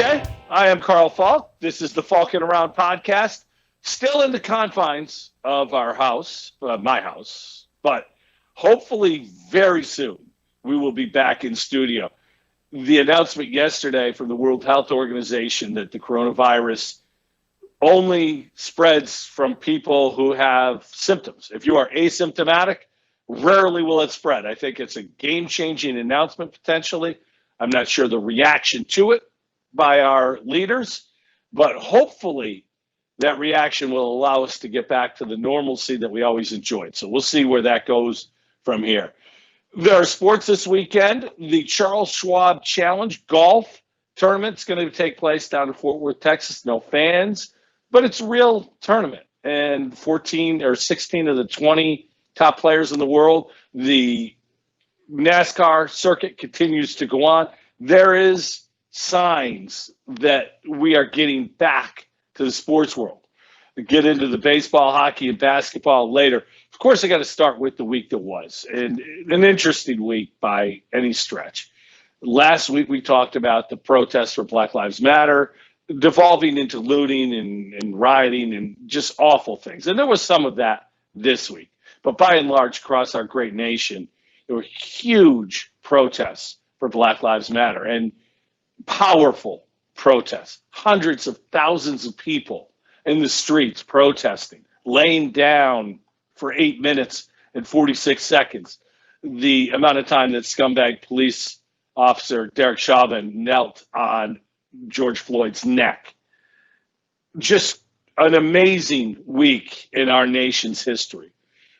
Okay, I am Carl Falk. This is the Falkin Around podcast. Still in the confines of our house, my house, but hopefully very soon we will be back in studio. The announcement yesterday from the World Health Organization that the coronavirus only spreads from people who have symptoms. If you are asymptomatic, rarely will it spread. I think it's a game-changing announcement potentially. I'm not sure the reaction to it by our leaders, but hopefully that reaction will allow us to get back to the normalcy that we always enjoyed. So we'll see where that goes from here. There are sports this weekend. The Charles Schwab Challenge golf tournament is going to take place down in Fort Worth, Texas. No fans, but it's a real tournament. And 14 or 16 of the 20 top players in the world. The NASCAR circuit continues to go on. There is signs that we are getting back to the sports world. We get into the baseball, hockey, and basketball later. Of course, I got to start with the week that was, and an interesting week by any stretch. Last week, we talked about the protests for Black Lives Matter, devolving into looting and rioting and just awful things. And there was some of that this week. But by and large, across our great nation, there were huge protests for Black Lives Matter and powerful protests. Hundreds of thousands of people in the streets protesting, laying down for 8 minutes and 46 seconds. The amount of time that scumbag police officer Derek Chauvin knelt on George Floyd's neck. Just an amazing week in our nation's history.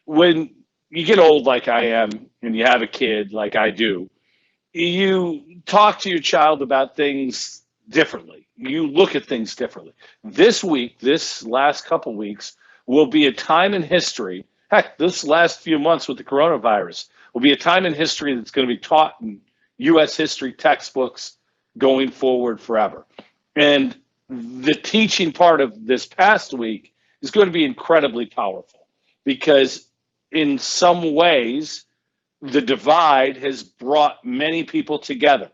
When you get old like I am and you have a kid like I do, you talk to your child about things differently. You look at things differently. This week, this last couple weeks, will be a time in history. Heck, this last few months with the coronavirus will be a time in history that's going to be taught in U.S. history textbooks going forward forever. And the teaching part of this past week is going to be incredibly powerful because in some ways, the divide has brought many people together.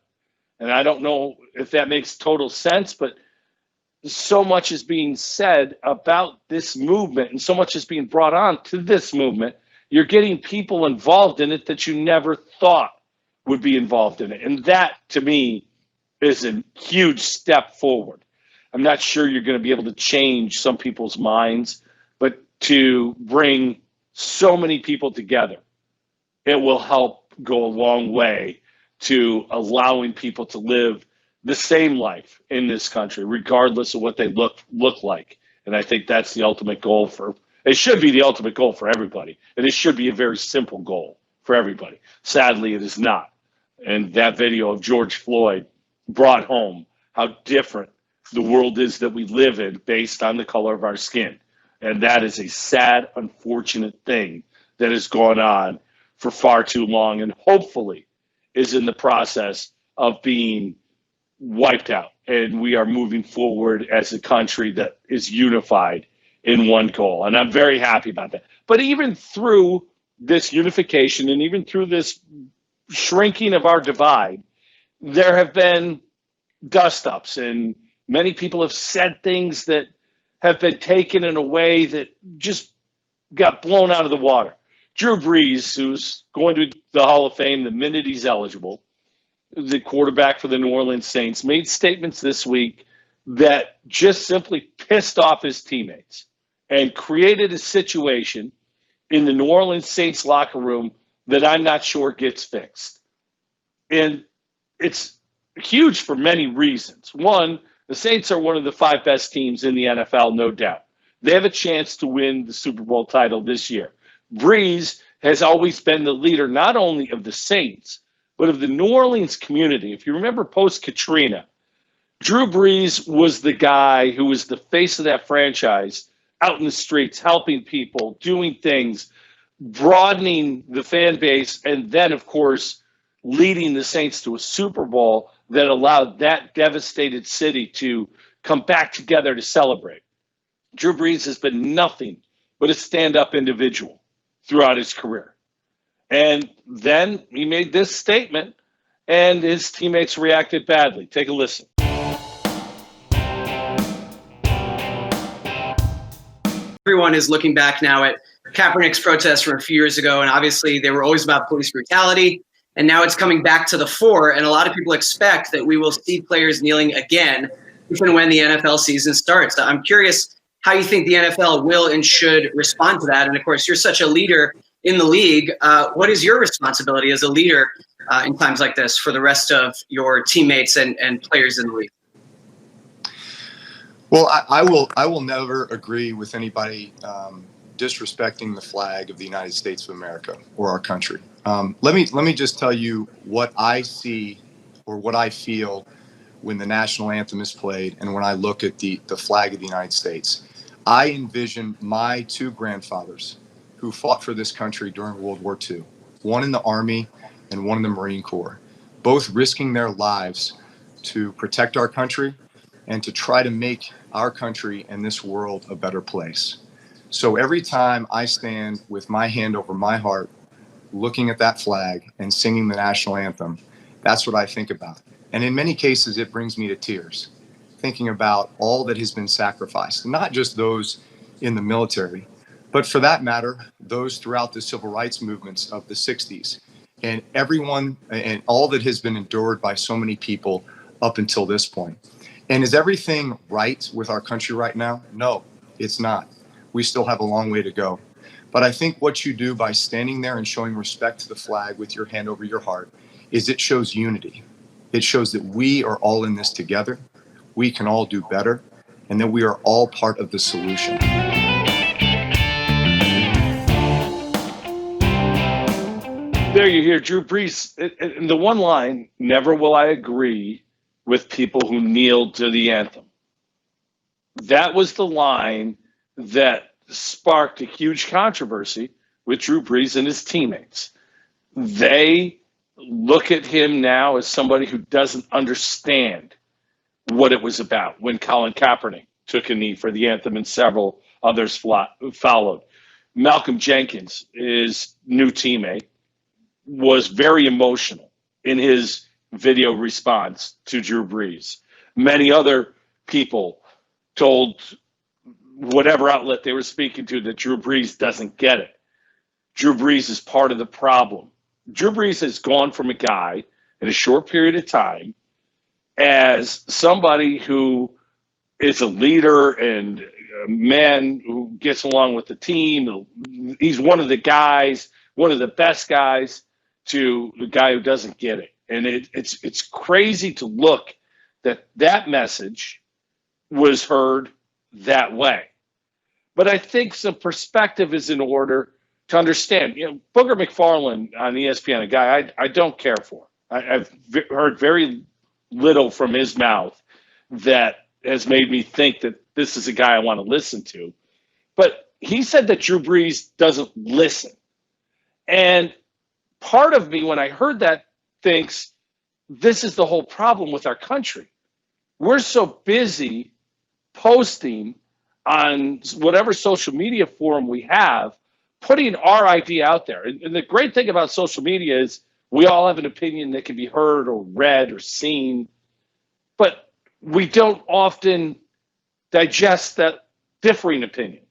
And I don't know if that makes total sense, but so much is being said about this movement and so much is being brought on to this movement. You're getting people involved in it that you never thought would be involved in it. And that, to me, is a huge step forward. I'm not sure you're going to be able to change some people's minds, but to bring so many people together, it will help go a long way to allowing people to live the same life in this country, regardless of what they look like. And I think that's the ultimate goal it should be the ultimate goal for everybody. And it should be a very simple goal for everybody. Sadly, it is not. And that video of George Floyd brought home how different the world is that we live in based on the color of our skin. And that is a sad, unfortunate thing that has gone on for far too long and hopefully is in the process of being wiped out. And we are moving forward as a country that is unified in one goal. And I'm very happy about that. But even through this unification and even through this shrinking of our divide, there have been dust-ups and many people have said things that have been taken in a way that just got blown out of the water. Drew Brees, who's going to the Hall of Fame the minute he's eligible, the quarterback for the New Orleans Saints, made statements this week that just simply pissed off his teammates and created a situation in the New Orleans Saints locker room that I'm not sure gets fixed. And it's huge for many reasons. One, the Saints are one of the 5 best teams in the NFL, no doubt. They have a chance to win the Super Bowl title this year. Brees has always been the leader not only of the Saints, but of the New Orleans community. If you remember post-Katrina, Drew Brees was the guy who was the face of that franchise out in the streets, helping people, doing things, broadening the fan base, and then, of course, leading the Saints to a Super Bowl that allowed that devastated city to come back together to celebrate. Drew Brees has been nothing but a stand-up individual throughout his career. And then he made this statement, and his teammates reacted badly. Take a listen. everyone is looking back now at Kaepernick's protests from a few years ago, and obviously they were always about police brutality, and now it's coming back to the fore, and a lot of people expect that we will see players kneeling again if and when the NFL season starts. I'm curious how you think the NFL will and should respond to that, and of course, you're such a leader in the league. What is your responsibility as a leader in times like this for the rest of your teammates and players in the league? Well, I will never agree with anybody disrespecting the flag of the United States of America or our country. Let me just tell you what I see or what I feel when the national anthem is played and when I look at the flag of the United States. I envision my two grandfathers who fought for this country during World War II, one in the Army and one in the Marine Corps, both risking their lives to protect our country and to try to make our country and this world a better place. So every time I stand with my hand over my heart, looking at that flag and singing the national anthem, that's what I think about. And in many cases, it brings me to tears, thinking about all that has been sacrificed, not just those in the military, but for that matter, those throughout the civil rights movements of the 60s, and everyone and all that has been endured by so many people up until this point. And is everything right with our country right now? No, it's not. We still have a long way to go. But I think what you do by standing there and showing respect to the flag with your hand over your heart is it shows unity. It shows that we are all in this together. We can all do better, and that we are all part of the solution. There you hear Drew Brees. In the one line, never will I agree with people who kneeled to the anthem. That was the line that sparked a huge controversy with Drew Brees and his teammates. They look at him now as somebody who doesn't understand what it was about when Colin Kaepernick took a knee for the anthem and several others followed. Malcolm Jenkins, his new teammate, was very emotional in his video response to Drew Brees. Many other people told whatever outlet they were speaking to that Drew Brees doesn't get it. Drew Brees is part of the problem. Drew Brees has gone from a guy in a short period of time as somebody who is a leader and a man who gets along with the team. He's one of the guys, one of the best guys, to the guy who doesn't get it. And it's crazy to look that message was heard that way. But I think some perspective is in order to understand. You know, Booger McFarland on ESPN, a guy I don't care for. I've heard very little from his mouth that has made me think that this is a guy I want to listen to. But he said that Drew Brees doesn't listen. And part of me, when I heard that, thinks this is the whole problem with our country. We're so busy posting on whatever social media forum we have, putting our idea out there. And the great thing about social media is we all have an opinion that can be heard or read or seen, but we don't often digest that differing opinion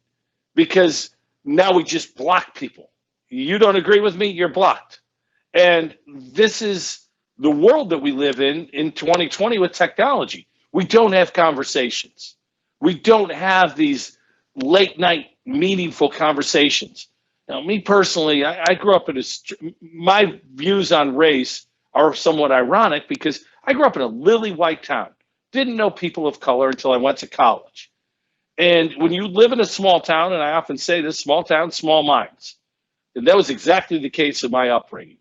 because now we just block people. You don't agree with me, you're blocked. And this is the world that we live in 2020 with technology. We don't have conversations. We don't have these late night meaningful conversations. Now, me personally, I grew up in my views on race are somewhat ironic because I grew up in a lily white town. Didn't know people of color until I went to college. And when you live in a small town, and I often say this, small towns, small minds. And that was exactly the case of my upbringing.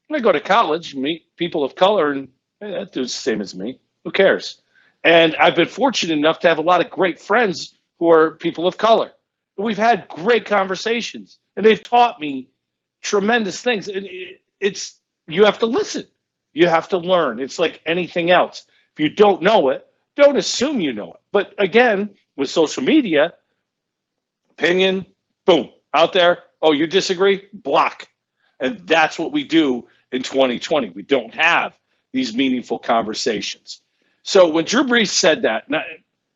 When I go to college, meet people of color, and hey, that dude's the same as me. Who cares? And I've been fortunate enough to have a lot of great friends who are people of color. We've had great conversations, and they've taught me tremendous things. It's you have to listen. You have to learn. It's like anything else. If you don't know it, don't assume you know it. But again, with social media, opinion, boom, out there. Oh, you disagree? Block. And that's what we do in 2020. We don't have these meaningful conversations. So when Drew Brees said that,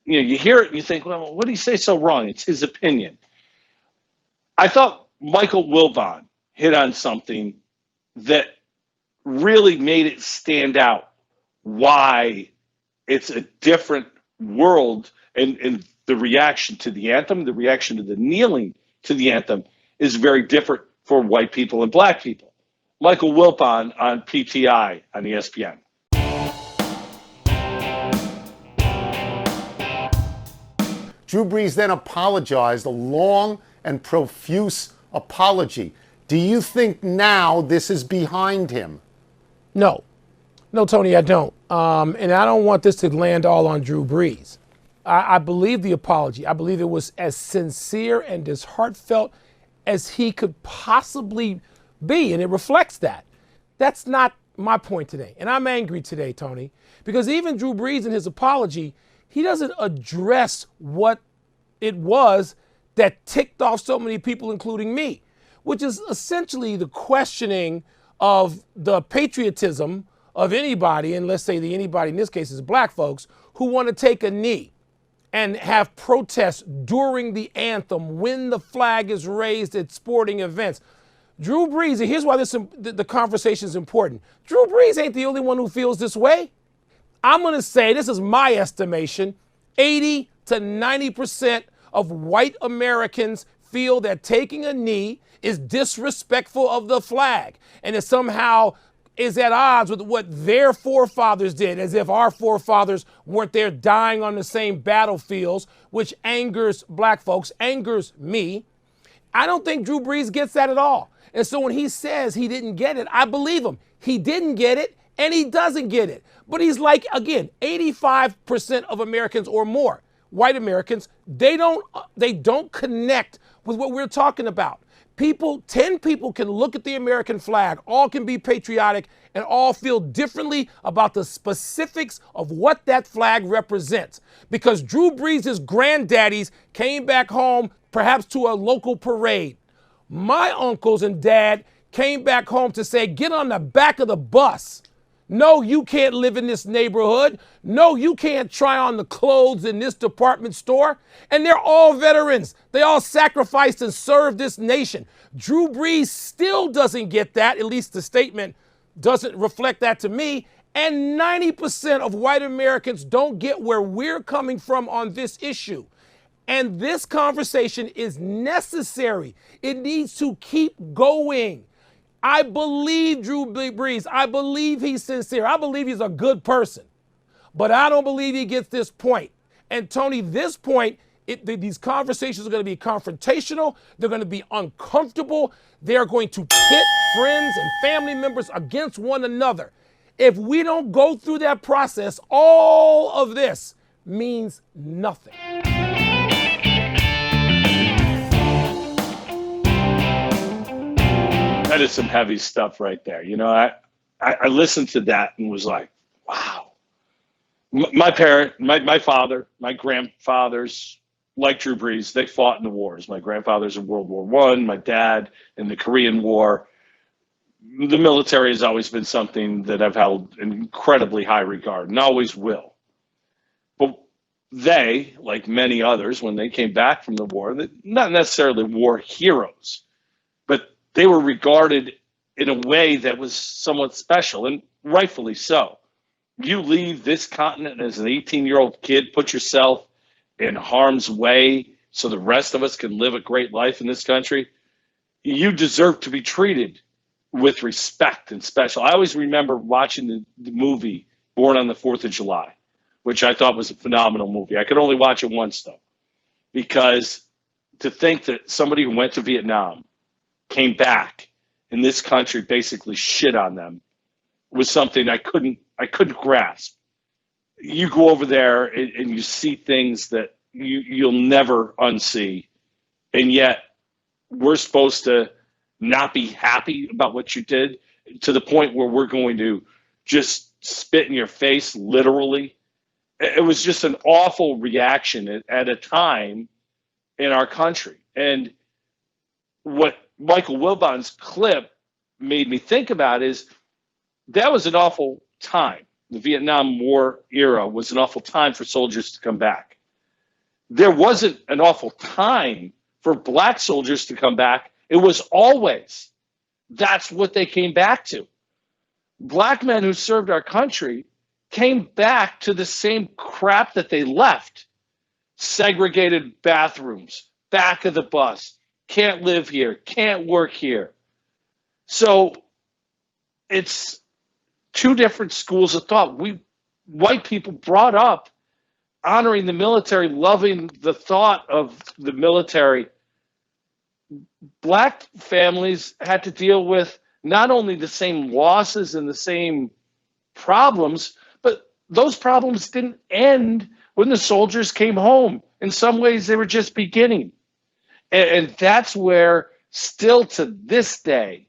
you hear it and you think, well, what did he say so wrong? It's his opinion. I thought Michael Wilbon hit on something that really made it stand out why it's a different world, and the reaction to the anthem, the reaction to the kneeling to the anthem is very different for white people and black people. Michael Wilbon on PTI on ESPN. Drew Brees then apologized, a long and profuse apology. Do you think now this is behind him? No, Tony, I don't. And I don't want this to land all on Drew Brees. I believe the apology. I believe it was as sincere and as heartfelt as he could possibly be, and it reflects that. That's not my point today. And I'm angry today, Tony, because even Drew Brees in his apology, he doesn't address what it was that ticked off so many people, including me, which is essentially the questioning of the patriotism of anybody, and let's say the anybody in this case is black folks, who want to take a knee and have protests during the anthem when the flag is raised at sporting events. Drew Brees, and here's why the conversation is important. Drew Brees ain't the only one who feels this way. I'm going to say, this is my estimation, 80 to 90% of white Americans feel that taking a knee is disrespectful of the flag, and it somehow is at odds with what their forefathers did, as if our forefathers weren't there dying on the same battlefields, which angers black folks, angers me. I don't think Drew Brees gets that at all. And so when he says he didn't get it, I believe him. He didn't get it, and he doesn't get it. But he's like, again, 85% of Americans or more, white Americans, they don't connect with what we're talking about. 10 people can look at the American flag, all can be patriotic, and all feel differently about the specifics of what that flag represents. Because Drew Brees' granddaddies came back home, perhaps to a local parade. My uncles and dad came back home to say, get on the back of the bus. No, you can't live in this neighborhood. No, you can't try on the clothes in this department store. And they're all veterans. They all sacrificed and served this nation. Drew Brees still doesn't get that. At least the statement doesn't reflect that to me. And 90% of white Americans don't get where we're coming from on this issue. And this conversation is necessary. It needs to keep going. I believe Drew Brees. I believe he's sincere. I believe he's a good person. But I don't believe he gets this point. And Tony, this point, these conversations are going to be confrontational. They're going to be uncomfortable. They're going to pit friends and family members against one another. If we don't go through that process, all of this means nothing. That is some heavy stuff right there. You know, I listened to that and was like, wow. My father, my grandfathers, like Drew Brees, they fought in the wars. My grandfather's in World War I, my dad in the Korean War. The military has always been something that I've held in incredibly high regard and always will. But they, like many others, when they came back from the war, not necessarily war heroes, but they were regarded in a way that was somewhat special, and rightfully so. You leave this continent as an 18-year-old kid, put yourself in harm's way so the rest of us can live a great life in this country, you deserve to be treated with respect and special. I always remember watching the movie Born on the 4th of July, which I thought was a phenomenal movie. I could only watch it once, though, because to think that somebody who went to Vietnam came back and this country basically shit on them was something I couldn't grasp. You go over there and you see things that you'll never unsee, and yet we're supposed to not be happy about what you did to the point where we're going to just spit in your face, literally. It was just an awful reaction at a time in our country. And what Michael Wilbon's clip made me think about is that was an awful time. The Vietnam War era was an awful time for soldiers to come back. There wasn't an awful time for black soldiers to come back, it was always that's what they came back to. Black men who served our country came back to the same crap that they left. Segregated bathrooms, back of the bus, can't live here, can't work here. So it's two different schools of thought. We white people brought up honoring the military, loving the thought of the military. Black families had to deal with not only the same losses and the same problems, but those problems didn't end when the soldiers came home. In some ways, they were just beginning. And that's where, still to this day,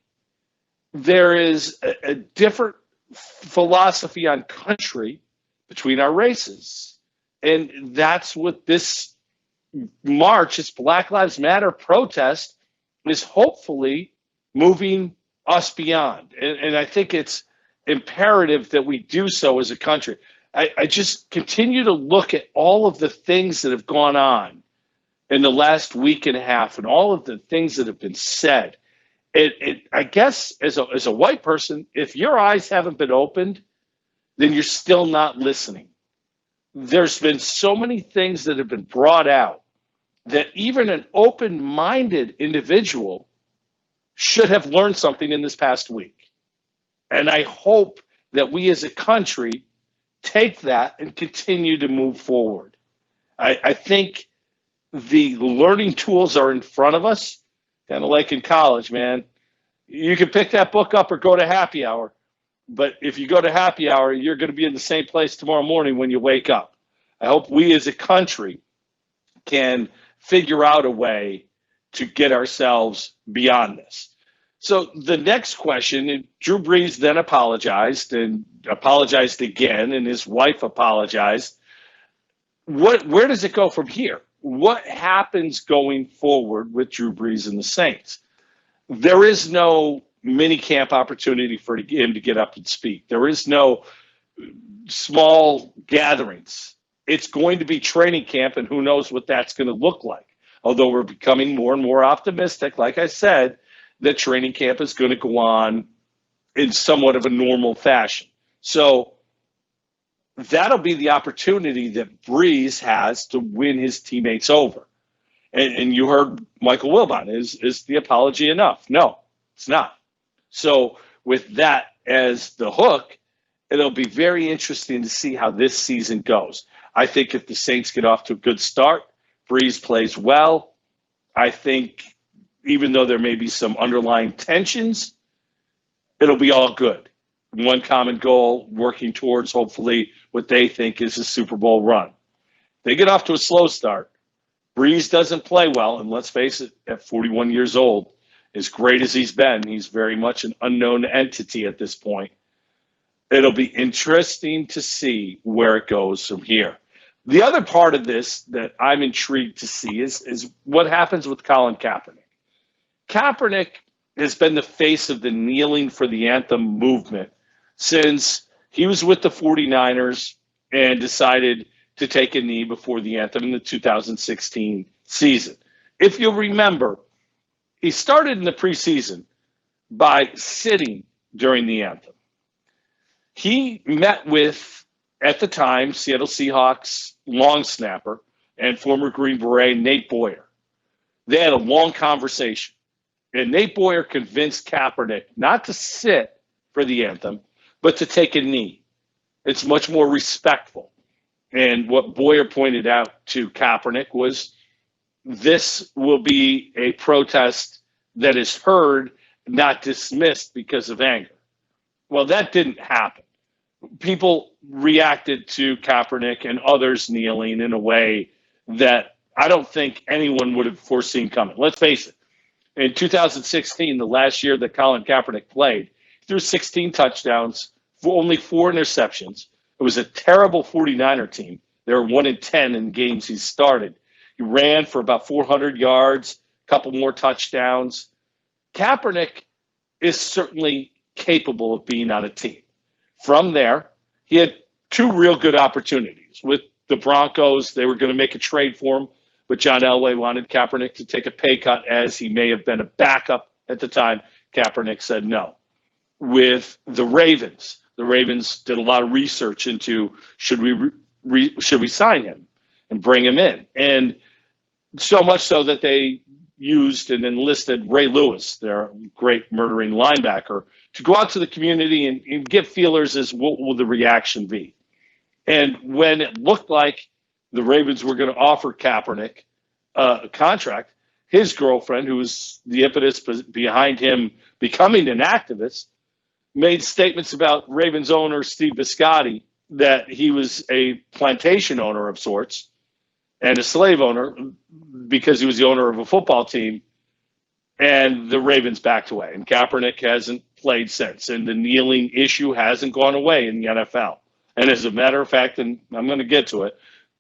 there is a different philosophy on country between our races. And that's what this march, this Black Lives Matter protest, is hopefully moving us beyond. And I think it's imperative that we do so as a country. I just continue to look at all of the things that have gone on in the last week and a half and all of the things that have been said. I guess as a white person, if your eyes haven't been opened, then you're still not listening. There's been so many things that have been brought out that even an open-minded individual should have learned something in this past week. And I hope that we as a country take that and continue to move forward. I think the learning tools are in front of us, kind of like in college, man. You can pick that book up or go to happy hour. But if you go to happy hour, you're going to be in the same place tomorrow morning when you wake up. I hope we as a country can figure out a way to get ourselves beyond this. So the next question, Drew Brees then apologized and apologized again, and his wife apologized. Where does it go from here? What happens going forward with Drew Brees and the Saints? There is no mini camp opportunity for him to get up and speak. There is no small gatherings. It's going to be training camp, and who knows what that's going to look like. Although we're becoming more and more optimistic, like I said, that training camp is going to go on in somewhat of a normal fashion. So that'll be the opportunity that Brees has to win his teammates over. And you heard Michael Wilbon, is the apology enough? No, it's not. So with that as the hook, it'll be very interesting to see how this season goes. I think if the Saints get off to a good start, Brees plays well, I think even though there may be some underlying tensions, it'll be all good. One common goal, working towards hopefully what they think is a Super Bowl run. They get off to a slow start. Brees doesn't play well, and let's face it, at 41 years old, as great as he's been, he's very much an unknown entity at this point. It'll be interesting to see where it goes from here. The other part of this that I'm intrigued to see is what happens with Colin Kaepernick. Kaepernick has been the face of the kneeling for the anthem movement since he was with the 49ers and decided to take a knee before the anthem in the 2016 season. If you'll remember, he started in the preseason by sitting during the anthem. He met with, at the time, Seattle Seahawks long snapper and former Green Beret Nate Boyer. They had a long conversation. And Nate Boyer convinced Kaepernick not to sit for the anthem, but to take a knee. It's much more respectful. And what Boyer pointed out to Kaepernick was this will be a protest that is heard, not dismissed because of anger. Well, that didn't happen. People reacted to Kaepernick and others kneeling in a way that I don't think anyone would have foreseen coming. Let's face it. In 2016, the last year that Colin Kaepernick played, he threw 16 touchdowns, only 4 interceptions. It was a terrible 49er team. They were 1-10 in games he started. He ran for about 400 yards, a couple more touchdowns. Kaepernick is certainly capable of being on a team. From there, he had 2 real good opportunities. With the Broncos, they were going to make a trade for him, but John Elway wanted Kaepernick to take a pay cut as he may have been a backup at the time. Kaepernick said no. With the Ravens did a lot of research into should we sign him and bring him in, and so much so that they used and enlisted Ray Lewis, their great murdering linebacker, to go out to the community and give feelers as what will the reaction be. And when it looked like the Ravens were going to offer Kaepernick a contract, his girlfriend, who was the impetus behind him becoming an activist, made statements about Ravens owner Steve Biscotti that he was a plantation owner of sorts and a slave owner because he was the owner of a football team, and the Ravens backed away. And Kaepernick hasn't played since, and the kneeling issue hasn't gone away in the NFL. And as a matter of fact, and I'm going to get to it,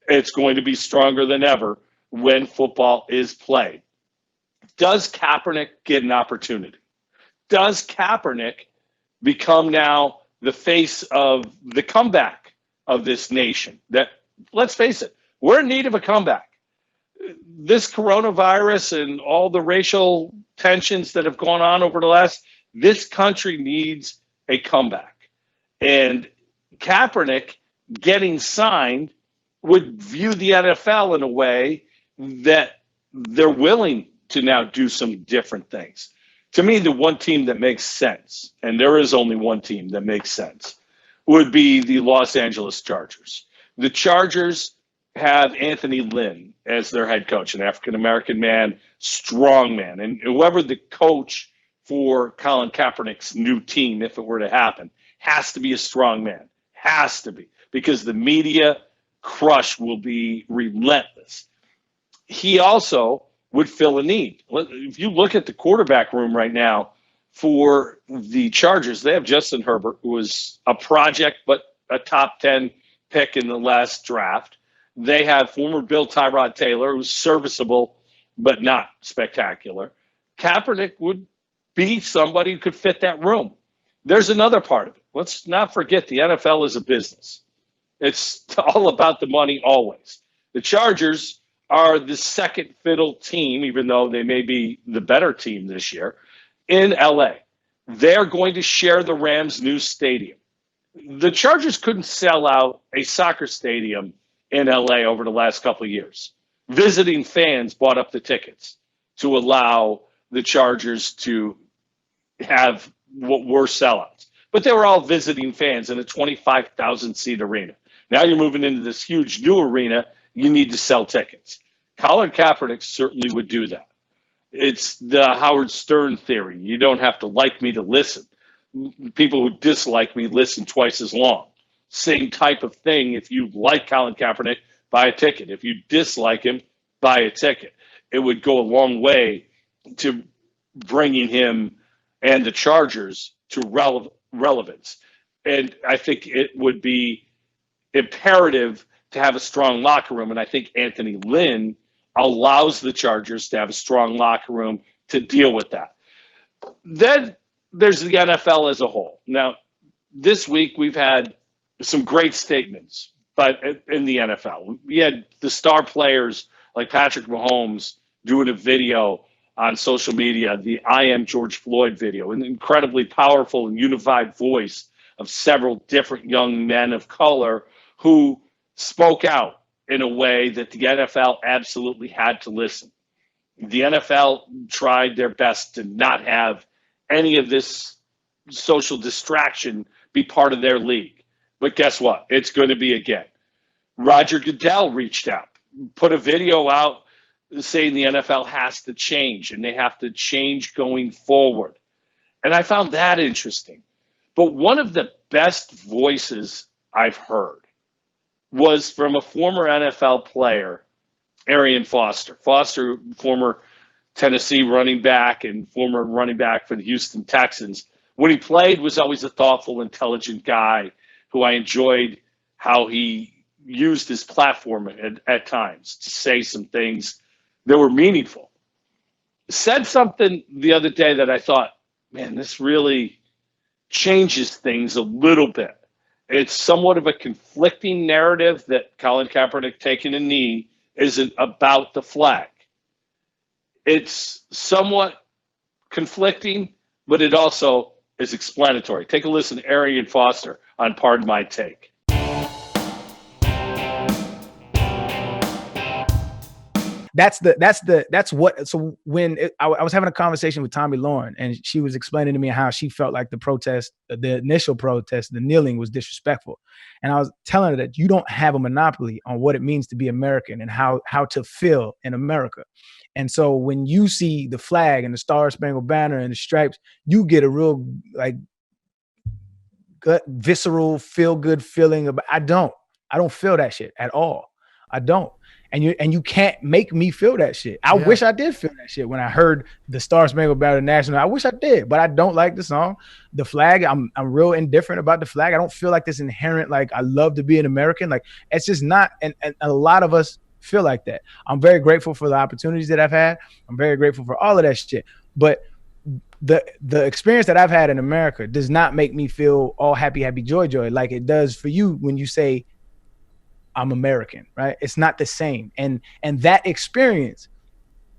it's going to be stronger than ever when football is played. Does Kaepernick get an opportunity? Does Kaepernick become now the face of the comeback of this nation? That, let's face it, we're in need of a comeback. This coronavirus and all the racial tensions that have gone on over the last, this country needs a comeback. And Kaepernick getting signed would view the NFL in a way that they're willing to now do some different things. To me, the one team that makes sense, and there is only one team that makes sense, would be the Los Angeles Chargers. The Chargers have Anthony Lynn as their head coach, an African-American man, strong man. And whoever the coach for Colin Kaepernick's new team, if it were to happen, has to be a strong man. Has to be. Because the media crush will be relentless. He also would fill a need. If you look at the quarterback room right now for the Chargers, they have Justin Herbert, who was a project but a top 10 pick in the last draft. They have former Bill Tyrod Taylor, who's serviceable but not spectacular. Kaepernick would be somebody who could fit that room. There's another part of it. Let's not forget the NFL is a business. It's all about the money always. The Chargers are the second fiddle team, even though they may be the better team this year, in LA. They're going to share the Rams' new stadium. The Chargers couldn't sell out a soccer stadium in LA over the last couple of years. Visiting fans bought up the tickets to allow the Chargers to have what were sellouts. But they were all visiting fans in a 25,000-seat arena. Now you're moving into this huge new arena. You need to sell tickets. Colin Kaepernick certainly would do that. It's the Howard Stern theory. You don't have to like me to listen. People who dislike me listen twice as long. Same type of thing. If you like Colin Kaepernick, buy a ticket. If you dislike him, buy a ticket. It would go a long way to bringing him and the Chargers to relevance. And I think it would be imperative to have a strong locker room. And I think Anthony Lynn allows the Chargers to have a strong locker room to deal with that. Then there's the NFL as a whole. Now, this week we've had some great statements, but in the NFL, we had the star players like Patrick Mahomes doing a video on social media, the I Am George Floyd video, an incredibly powerful and unified voice of several different young men of color who spoke out in a way that the NFL absolutely had to listen. The NFL tried their best to not have any of this social distraction be part of their league. But guess what? It's going to be again. Roger Goodell reached out, put a video out saying the NFL has to change and they have to change going forward. And I found that interesting. But one of the best voices I've heard was from a former NFL player, Arian Foster. Foster, former Tennessee running back and former running back for the Houston Texans. When he played, was always a thoughtful, intelligent guy who I enjoyed how he used his platform at times to say some things that were meaningful. Said something the other day that I thought, man, this really changes things a little bit. It's somewhat of a conflicting narrative that Colin Kaepernick taking a knee isn't about the flag. It's somewhat conflicting, but it also is explanatory. Take a listen to Arian Foster on Pardon My Take. So when I was having a conversation with Tommy Lauren, and she was explaining to me how she felt like the initial protest, the kneeling, was disrespectful. And I was telling her that you don't have a monopoly on what it means to be American and how to feel in America. And so when you see the flag and the Star Spangled Banner and the stripes, you get a real visceral, feel good feeling about. I don't feel that shit at all. I don't. And you can't make me feel that shit. I wish I did feel that shit when I heard the Star Spangled Banner National. I wish I did, but I don't like the song. The flag, I'm real indifferent about the flag. I don't feel like this inherent, like, I love to be an American. Like, it's just not, and a lot of us feel like that. I'm very grateful for the opportunities that I've had. I'm very grateful for all of that shit. But the experience that I've had in America does not make me feel all happy, joy, like it does for you when you say, I'm American, right? It's not the same. And that experience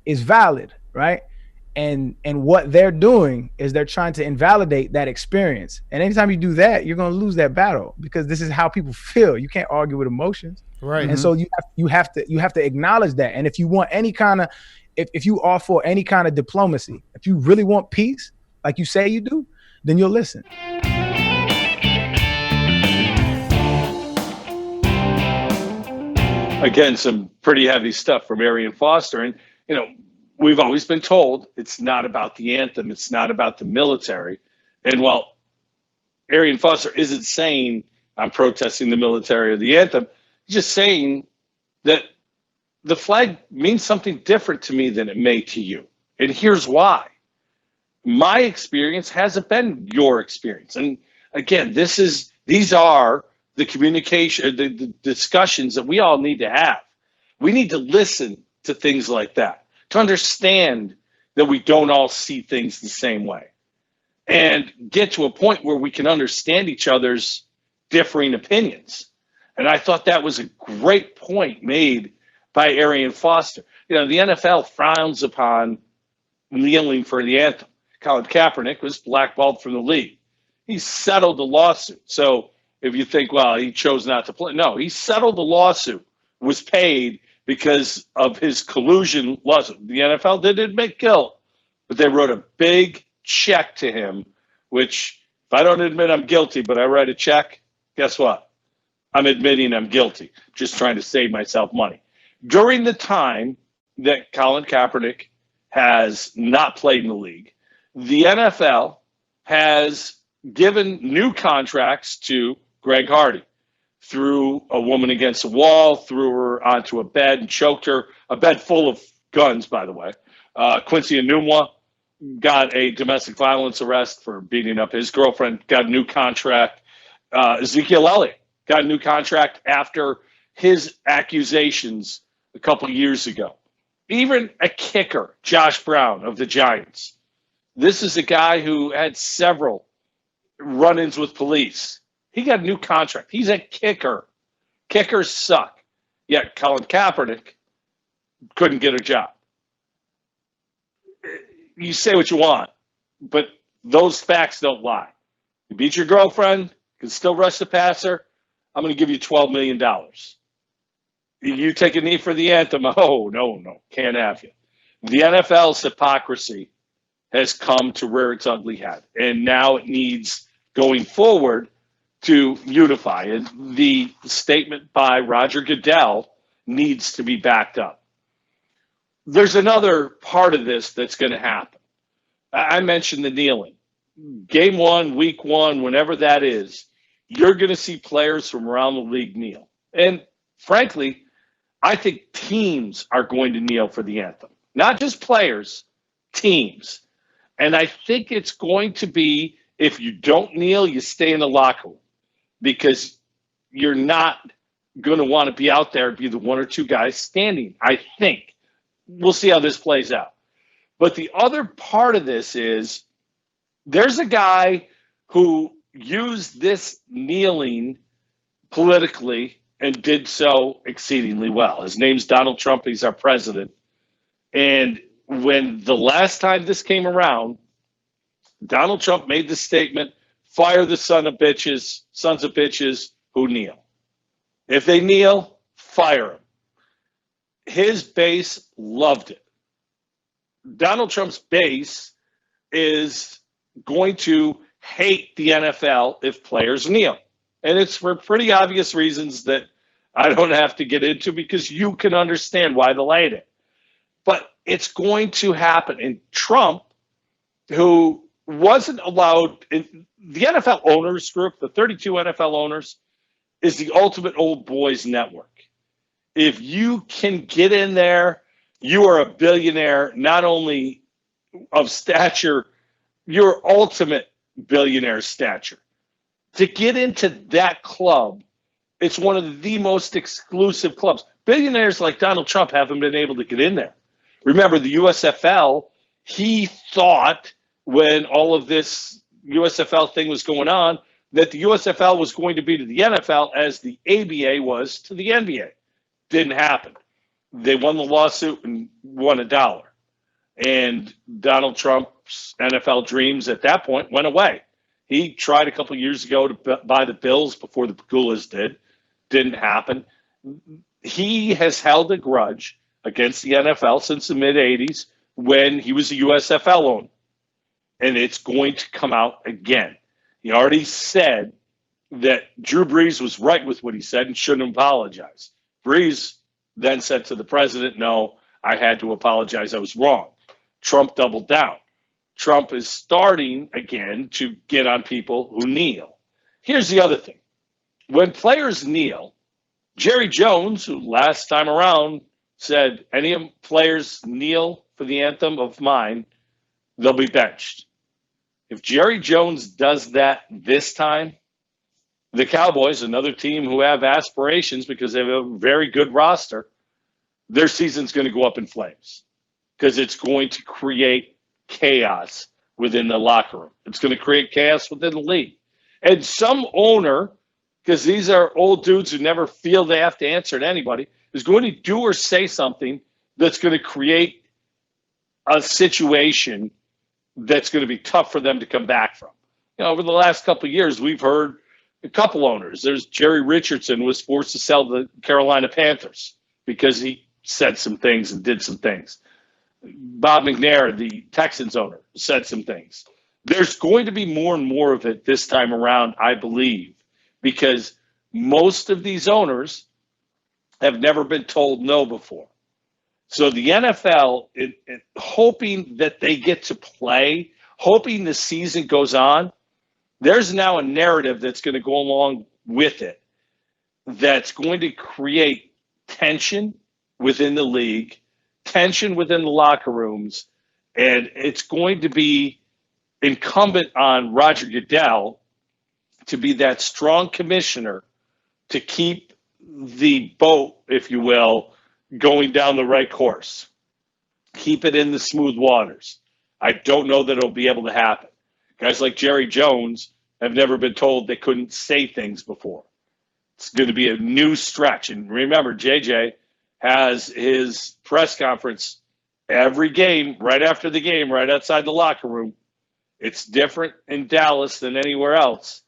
is valid, right? And what they're doing is they're trying to invalidate that experience. And anytime you do that, you're going to lose that battle, because this is how people feel. You can't argue with emotions. Right. And so you have to acknowledge that. And if you want any kind of, if you are for any kind of diplomacy, if you really want peace, like you say you do, then you'll listen. Again, some pretty heavy stuff from Arian Foster. And, we've always been told it's not about the anthem. It's not about the military. And while Arian Foster isn't saying I'm protesting the military or the anthem, he's just saying that the flag means something different to me than it may to you. And here's why. My experience hasn't been your experience. And again, these are the communication, the discussions that we all need to have. We need to listen to things like that, to understand that we don't all see things the same way, and get to a point where we can understand each other's differing opinions. And I thought that was a great point made by Arian Foster. The NFL frowns upon kneeling for the anthem. Colin Kaepernick was blackballed from the league. He settled the lawsuit. So if you think, well, he chose not to play. No, he settled the lawsuit, was paid because of his collusion lawsuit. The NFL didn't admit guilt, but they wrote a big check to him, which, if I don't admit I'm guilty, but I write a check, guess what? I'm admitting I'm guilty, just trying to save myself money. During the time that Colin Kaepernick has not played in the league, the NFL has given new contracts to Greg Hardy. Threw a woman against a wall, threw her onto a bed and choked her, a bed full of guns, by the way. Quincy Enunwa got a domestic violence arrest for beating up his girlfriend, got a new contract. Ezekiel Elliott got a new contract after his accusations a couple years ago. Even a kicker, Josh Brown of the Giants. This is a guy who had several run-ins with police. He got a new contract. He's a kicker. Kickers suck. Yet Colin Kaepernick couldn't get a job. You say what you want, but those facts don't lie. You beat your girlfriend, you can still rush the passer. I'm going to give you $12 million. You take a knee for the anthem. Oh, no, can't have you. The NFL's hypocrisy has come to rear its ugly head, and now it needs, going forward, to unify. And the statement by Roger Goodell needs to be backed up. There's another part of this that's going to happen. I mentioned the kneeling. Game 1, week 1, whenever that is, you're going to see players from around the league kneel. And frankly, I think teams are going to kneel for the anthem. Not just players, teams. And I think it's going to be, if you don't kneel, you stay in the locker room, because you're not going to want to be out there and be the one or two guys standing, I think. We'll see how this plays out. But the other part of this is, there's a guy who used this kneeling politically and did so exceedingly well. His name's Donald Trump. He's our president. And when the last time this came around, Donald Trump made the statement, fire the sons of bitches who kneel. If they kneel, fire them. His base loved it. Donald Trump's base is going to hate the NFL if players kneel. And it's for pretty obvious reasons that I don't have to get into because you can understand why they'll hate it. But it's going to happen. And Trump, who wasn't allowed, the NFL owners group, the 32 NFL owners, is the ultimate old boys network. If you can get in there, you are a billionaire, not only of stature, your ultimate billionaire stature. To get into that club, it's one of the most exclusive clubs. Billionaires like Donald Trump haven't been able to get in there. Remember, the USFL, he thought when all of this USFL thing was going on, that the USFL was going to be to the NFL as the ABA was to the NBA. Didn't happen. They won the lawsuit and won $1. And Donald Trump's NFL dreams at that point went away. He tried a couple of years ago to buy the Bills before the Pagulas did. Didn't happen. He has held a grudge against the NFL since the mid-'80s when he was a USFL owner. And it's going to come out again. He already said that Drew Brees was right with what he said and shouldn't apologize. Brees then said to the president, no, I had to apologize. I was wrong. Trump doubled down. Trump is starting again to get on people who kneel. Here's the other thing. When players kneel, Jerry Jones, who last time around said, any players kneel for the anthem of mine, they'll be benched. If Jerry Jones does that this time, the Cowboys, another team who have aspirations because they have a very good roster, their season's going to go up in flames because it's going to create chaos within the locker room. It's going to create chaos within the league. And some owner, because these are old dudes who never feel they have to answer to anybody, is going to do or say something that's going to create a situation that's going to be tough for them to come back from. You know, over the last couple of years, we've heard a couple owners. There's Jerry Richardson was forced to sell the Carolina Panthers because he said some things and did some things. Bob McNair, the Texans owner, said some things. There's going to be more and more of it this time around, I believe, because most of these owners have never been told no before. So the NFL, hoping that they get to play, hoping the season goes on, there's now a narrative that's going to go along with it that's going to create tension within the league, tension within the locker rooms, and it's going to be incumbent on Roger Goodell to be that strong commissioner to keep the boat, if you will, going down the right course. Keep it in the smooth waters. I don't know that it'll be able to happen. Guys like Jerry Jones have never been told they couldn't say things before. It's going to be a new stretch. And remember, JJ has his press conference every game, right after the game, right outside the locker room. It's different in Dallas than anywhere else.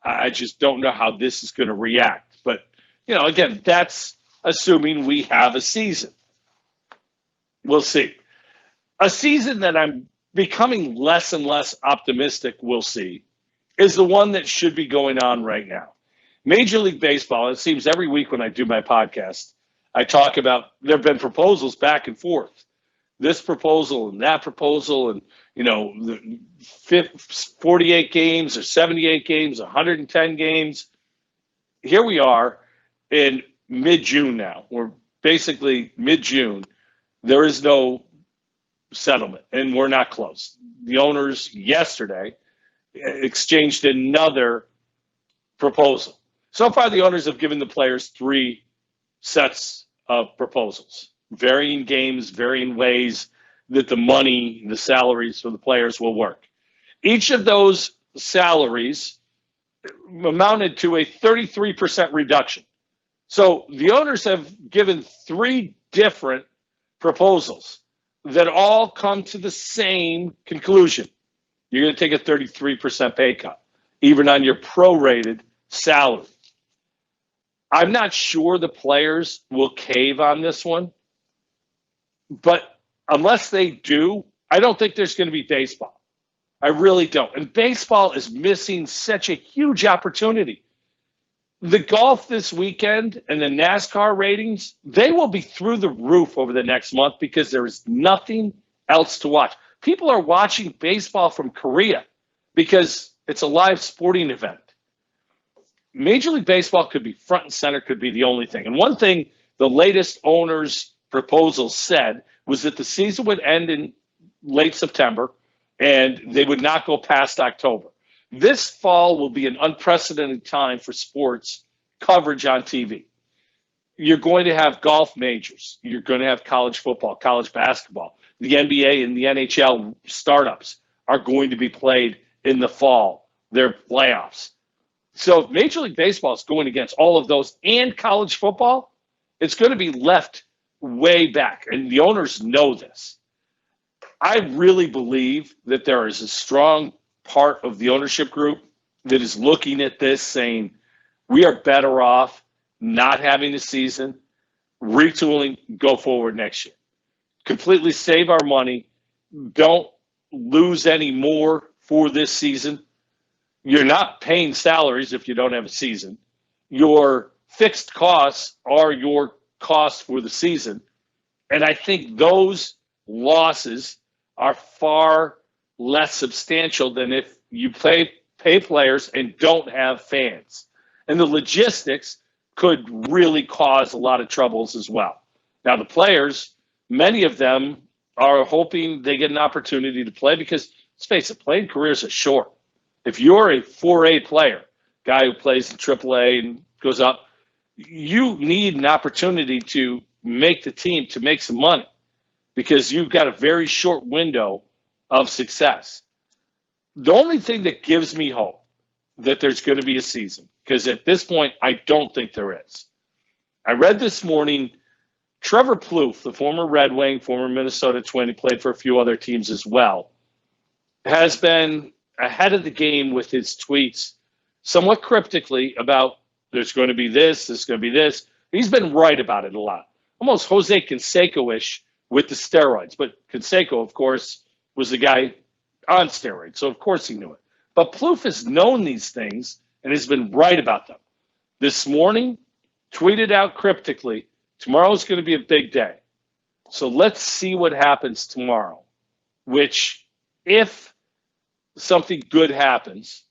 I just don't know how this is going to react. But, you know, again, that's assuming we have a season. We'll see. A season that I'm becoming less and less optimistic we'll see is the one that should be going on right now. Major League Baseball, it seems every week when I do my podcast, I talk about there have been proposals back and forth. This proposal and that proposal and, you know, the 48 games or 78 games, 110 games. Here we are in mid-June now. We're basically mid-June. There is no settlement, and we're not close. The owners yesterday exchanged another proposal. So far, the owners have given the players 3 sets of proposals, varying games, varying ways that the money, the salaries for the players will work. Each of those salaries amounted to a 33% reduction So the owners have given 3 different proposals that all come to the same conclusion. You're going to take a 33% pay cut, even on your prorated salary. I'm not sure the players will cave on this one, but unless they do, I don't think there's going to be baseball. I really don't. And baseball is missing such a huge opportunity. The golf this weekend and the NASCAR ratings, they will be through the roof over the next month because there is nothing else to watch. People are watching baseball from Korea because it's a live sporting event. Major League Baseball could be front and center, could be the only thing. And one thing the latest owner's proposal said was that the season would end in late September and they would not go past October. This fall will be an unprecedented time for sports coverage on TV. You're going to have golf majors. You're going to have college football, college basketball. The NBA and the NHL startups are going to be played in the fall, their playoffs. So if Major League Baseball is going against all of those and college football, it's going to be left way back. And the owners know this. I really believe that there is a strong part of the ownership group that is looking at this saying, we are better off not having a season, retooling, go forward next year. Completely save our money. Don't lose any more for this season. You're not paying salaries if you don't have a season. Your fixed costs are your costs for the season. And I think those losses are far less substantial than if you pay players and don't have fans. And the logistics could really cause a lot of troubles as well. Now, the players, many of them are hoping they get an opportunity to play because, let's face it, playing careers are short. If you're a 4A player, guy who plays in AAA and goes up, you need an opportunity to make the team, to make some money, because you've got a very short window of success. The only thing that gives me hope that there's going to be a season, because at this point, I don't think there is. I read this morning, Trevor Plouffe, the former Red Wing, former Minnesota Twin, he played for a few other teams as well, has been ahead of the game with his tweets somewhat cryptically about there's going to be this, there's going to be this. He's been right about it a lot. Almost Jose Canseco-ish with the steroids. But Canseco, of course, was the guy on steroids, so of course he knew it. But Plouffe has known these things and has been right about them. This morning, tweeted out cryptically, tomorrow's going to be a big day. So let's see what happens tomorrow, which if something good happens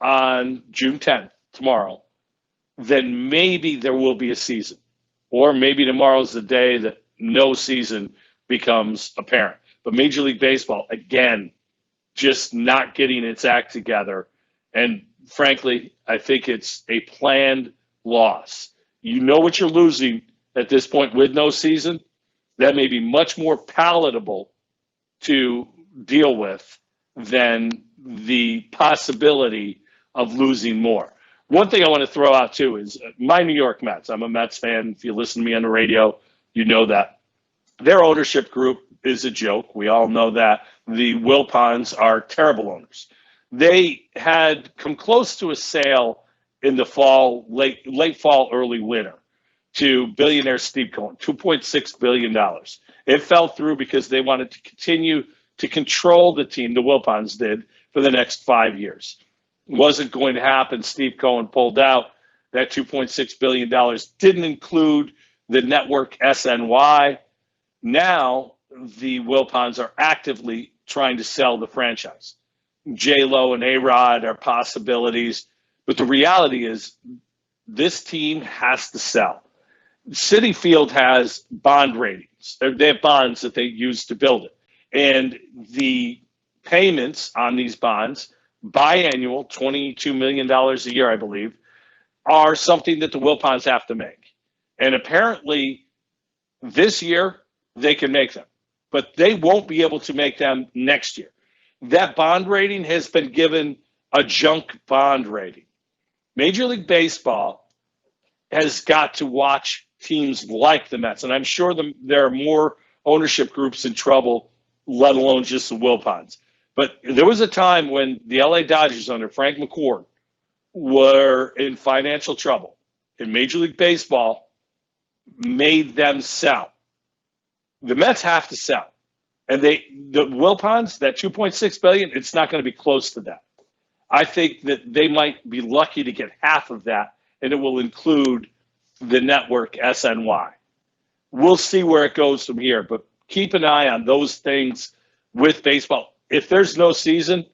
on June 10th, tomorrow, then maybe there will be a season. Or maybe tomorrow's the day that no season becomes apparent. But Major League Baseball, again, just not getting its act together. And frankly, I think it's a planned loss. You know what you're losing at this point with no season. That may be much more palatable to deal with than the possibility of losing more. One thing I want to throw out, too, is my New York Mets. I'm a Mets fan. If you listen to me on the radio, you know that. Their ownership group is a joke. We all know that. The Wilpons are terrible owners. They had come close to a sale in the fall, late fall, early winter, to billionaire Steve Cohen, $2.6 billion. It fell through because they wanted to continue to control the team, the Wilpons did, for the next 5 years. It wasn't going to happen. Steve Cohen pulled out. That $2.6 billion didn't include the network SNY. Now the Wilpons are actively trying to sell the franchise. J-Lo and A-Rod are possibilities. But the reality is this team has to sell. Citi Field has bond ratings. They have bonds that they use to build it. And the payments on these bonds, biannual, $22 million a year, I believe, are something that the Wilpons have to make. And apparently this year they can make them. But they won't be able to make them next year. That bond rating has been given a junk bond rating. Major League Baseball has got to watch teams like the Mets. And I'm sure there are more ownership groups in trouble, let alone just the Wilpons. But there was a time when the LA Dodgers under Frank McCourt were in financial trouble. And Major League Baseball made them sell. The Mets have to sell. And the Wilpons, that $2.6 billion, it's not going to be close to that. I think that they might be lucky to get half of that, and it will include the network SNY. We'll see where it goes from here, but keep an eye on those things with baseball. If there's no season,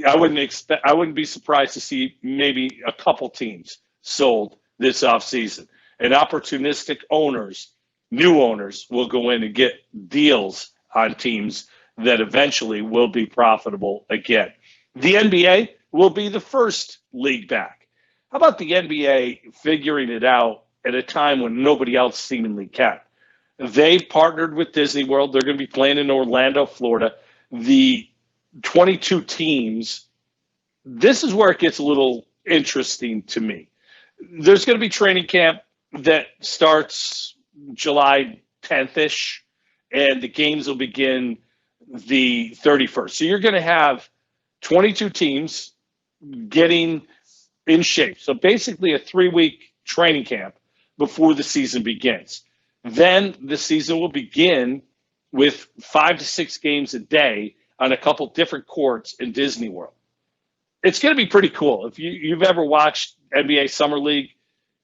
I wouldn't be surprised to see maybe a couple teams sold this offseason. And opportunistic owners, new owners, will go in and get deals on teams that eventually will be profitable again. The NBA will be the first league back. How about the NBA figuring it out at a time when nobody else seemingly can? They partnered with Disney World. They're going to be playing in Orlando, Florida. The 22 teams, this is where it gets a little interesting to me. There's going to be training camp that starts July 10th-ish, and the games will begin the 31st. So you're going to have 22 teams getting in shape. So basically a 3-week training camp before the season begins. Then the season will begin with 5 to 6 games a day on a couple different courts in Disney World. It's going to be pretty cool. If you've ever watched NBA Summer League,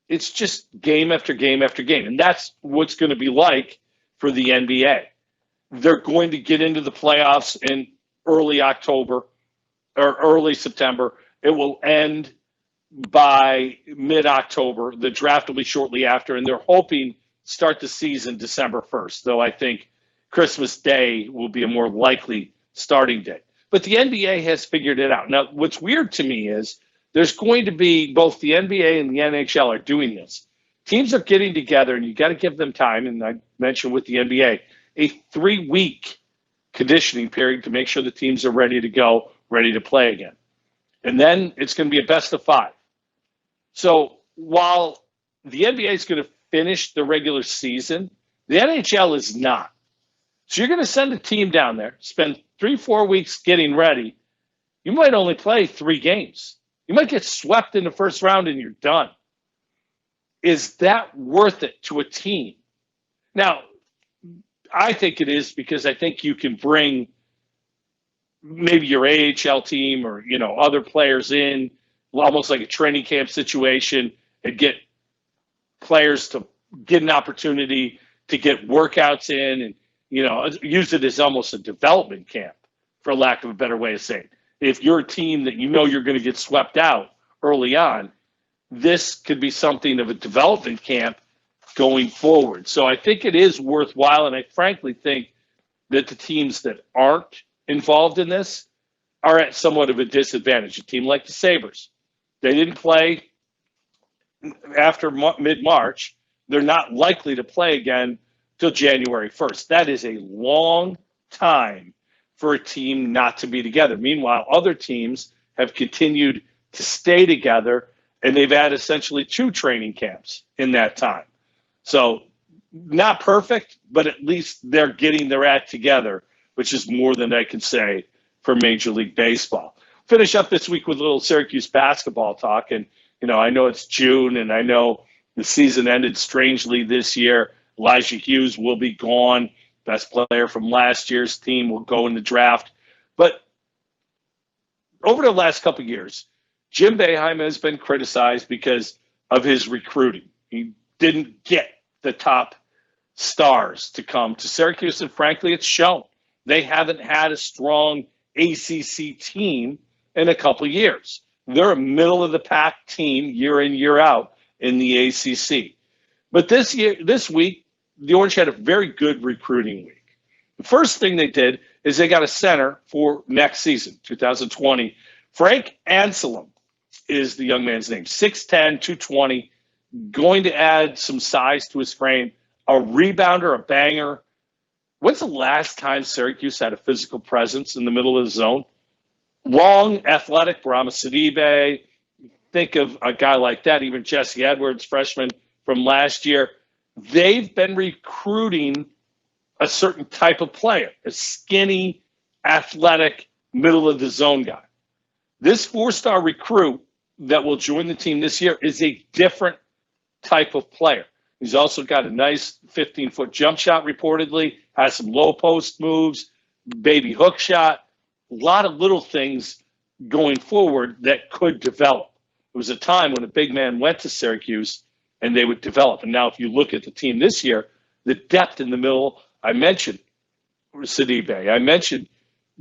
it's just game after game after game. And that's what's going to be like for the NBA. They're going to get into the playoffs in early October or early September. It will end by mid-October. The draft will be shortly after, and they're hoping start the season December 1st, though I think Christmas Day will be a more likely starting date. But the NBA has figured it out. Now, what's weird to me is there's going to be both the NBA and the NHL are doing this. Teams are getting together, and you got to give them time, and I mentioned with the NBA, a 3-week conditioning period to make sure the teams are ready to go, ready to play again. And then it's going to be a best of 5. So while the NBA is going to finish the regular season, the NHL is not. So you're going to send a team down there, spend 3-4 weeks getting ready. You might only play 3 games. You might get swept in the first round and you're done. Is that worth it to a team? Now, I think it is, because I think you can bring maybe your AHL team or, other players in, almost like a training camp situation, and get players to get an opportunity to get workouts in and, use it as almost a development camp, for lack of a better way of saying it. If you're a team that you're going to get swept out early on, this could be something of a development camp going forward. So I think it is worthwhile, and I frankly think that the teams that aren't involved in this are at somewhat of a disadvantage. A team like the Sabres, they didn't play after mid-March. They're not likely to play again till January 1st. That is a long time for a team not to be together. Meanwhile, other teams have continued to stay together, and they've had essentially 2 training camps in that time. So not perfect, but at least they're getting their act together, which is more than I can say for Major League Baseball. Finish up this week with a little Syracuse basketball talk. And, I know it's June, and I know the season ended strangely this year. Elijah Hughes will be gone. Best player from last year's team will go in the draft. But over the last couple of years, Jim Boeheim has been criticized because of his recruiting. He didn't get the top stars to come to Syracuse, and frankly, it's shown. They haven't had a strong ACC team in a couple of years. They're a middle-of-the-pack team year in, year out in the ACC. But this week, the Orange had a very good recruiting week. The first thing they did is they got a center for next season, 2020. Frank Anselm is the young man's name, 6'10", 220, going to add some size to his frame, a rebounder, a banger. When's the last time Syracuse had a physical presence in the middle of the zone? Long, athletic, Brahma Sidibe, think of a guy like that, even Jesse Edwards, freshman from last year. They've been recruiting a certain type of player, a skinny, athletic, middle-of-the-zone guy. This four-star recruit that will join the team this year is a different type of player. He's also got a nice 15-foot jump shot, reportedly, has some low-post moves, baby hook shot, a lot of little things going forward that could develop. It was a time when a big man went to Syracuse and they would develop. And now if you look at the team this year, the depth in the middle, I mentioned Sidibe, I mentioned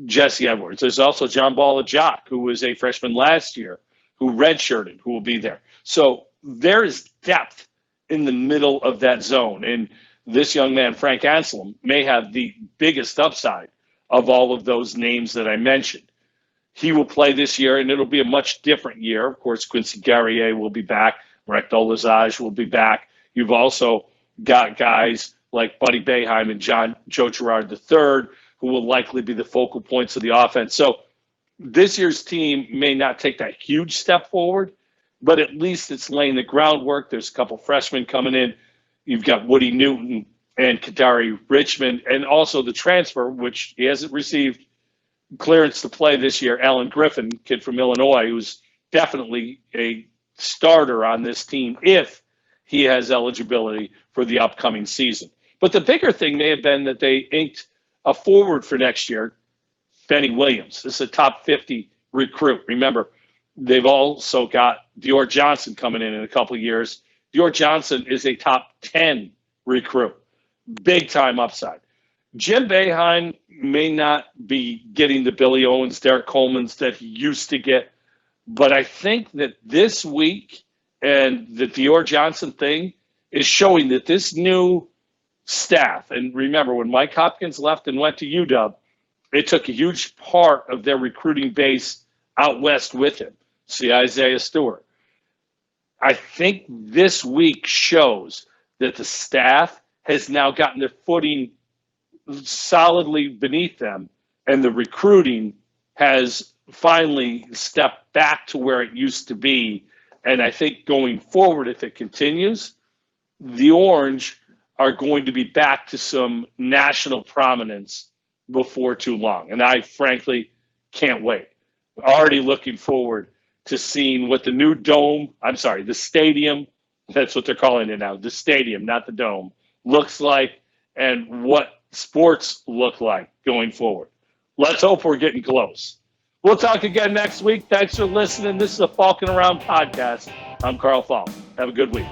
Jesse Edwards. There's also John Ball Ajak, who was a freshman last year, who redshirted, who will be there. So there is depth in the middle of that zone. And this young man, Frank Anselm, may have the biggest upside of all of those names that I mentioned. He will play this year, and it'll be a much different year. Of course, Quincy Guerrier will be back. Recto Lazage will be back. You've also got guys like Buddy Boeheim and Joe Girard III, who will likely be the focal points of the offense. So this year's team may not take that huge step forward, but at least it's laying the groundwork. There's a couple freshmen coming in. You've got Woody Newton and Kadari Richmond, and also the transfer, which he hasn't received clearance to play this year, Alan Griffin, kid from Illinois, who's definitely a starter on this team if he has eligibility for the upcoming season. But the bigger thing may have been that they inked a forward for next year, Benny Williams. This is a top 50 recruit. Remember, they've also got Dior Johnson coming in a couple of years. Dior Johnson is a top 10 recruit. Big time upside. Jim Boeheim may not be getting the Billy Owens, Derek Coleman's that he used to get, but I think that this week and the Dior Johnson thing is showing that this new staff, and remember when Mike Hopkins left and went to UW, it took a huge part of their recruiting base out west with him. See Isaiah Stewart. I think this week shows that the staff has now gotten their footing solidly beneath them, and the recruiting has finally stepped back to where it used to be. And I think going forward, if it continues, the Orange are going to be back to some national prominence before too long. And I frankly can't wait. Already looking forward to seeing what the new the stadium, that's what they're calling it now, the stadium, not the dome, looks like, and what sports look like going forward. Let's hope we're getting close. We'll talk again next week. Thanks for listening. This is the Falkin Around podcast. I'm Carl Falk. Have a good week.